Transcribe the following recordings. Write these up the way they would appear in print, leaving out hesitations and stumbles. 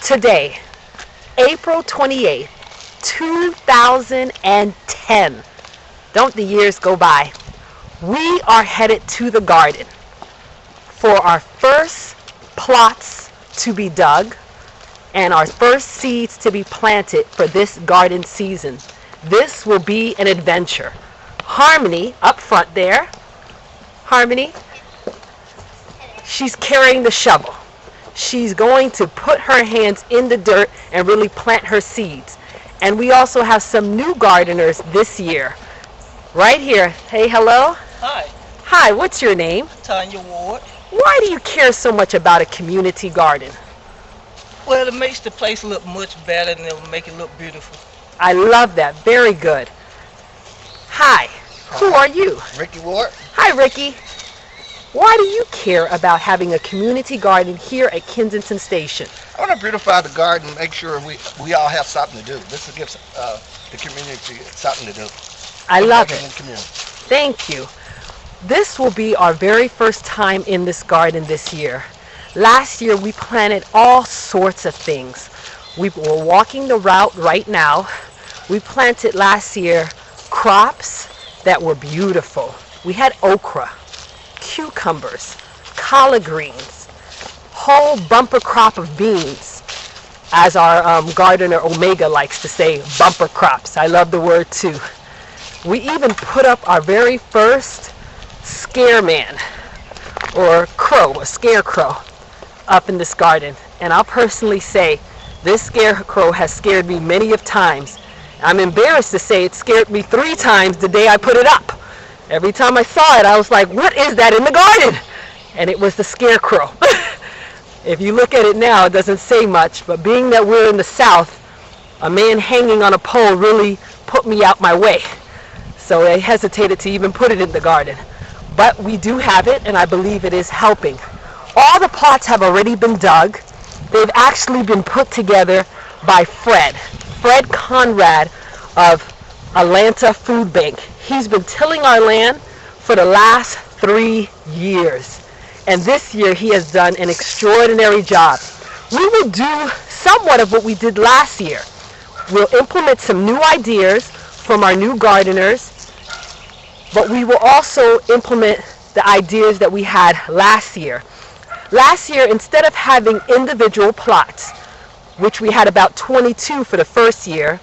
Today, April 28th, 2010. Don't the years go by? We are headed to the garden for our first plots to be dug and our first seeds to be planted for this garden season. This will be an adventure. Harmony, up front there. Harmony, she's carrying the shovel. She's going to put her hands in the dirt and really plant her seeds. And we also have some new gardeners this year. Right here. Hey, hello. Hi. Hi, what's your name? Tanya Ward. Why do you care so much about a community garden? Well, it makes the place look much better and it'll make it look beautiful. I love that. Very good. Hi. Who are you? Ricky Ward. Hi, Ricky. Why do you care about having a community garden here at Kensington Station? I want to beautify the garden, make sure we all have something to do. This will give the community something to do. I love it. In the community. Thank you. This will be our very first time in this garden this year. Last year we planted all sorts of things. We're walking the route right now. We planted last year crops that were beautiful. We had okra, cucumbers, collard greens, whole bumper crop of beans, as our gardener Omega likes to say, bumper crops. I love the word too. We even put up our very first scareman, or crow, a scarecrow, up in this garden. And I'll personally say this scarecrow has scared me many of times. I'm embarrassed to say it scared me 3 times the day I put it up. Every time I saw it, I was like, what is that in the garden? And it was the scarecrow. If you look at it now, it doesn't say much, but being that we're in the South, a man hanging on a pole really put me out my way. So I hesitated to even put it in the garden. But we do have it, and I believe it is helping. All the plots have already been dug. They've actually been put together by Fred Conrad of Atlanta Food Bank. He's been tilling our land for the last 3 years. And this year he has done an extraordinary job. We will do somewhat of what we did last year. We'll implement some new ideas from our new gardeners, but we will also implement the ideas that we had last year. Last year, instead of having individual plots, which we had about 22 for the first year,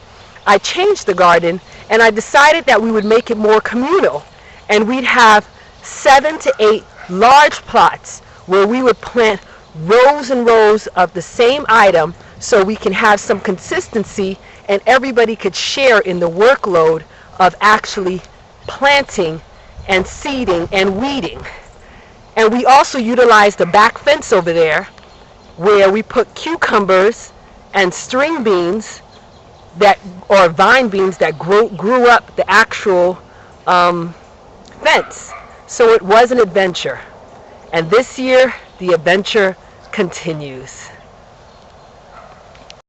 I changed the garden and I decided that we would make it more communal, and we'd have 7 to 8 large plots where we would plant rows and rows of the same item so we can have some consistency and everybody could share in the workload of actually planting and seeding and weeding. And we also utilized the back fence over there where we put cucumbers and string beans or vine beans that grew up the actual fence. So it was an adventure. And this year, the adventure continues.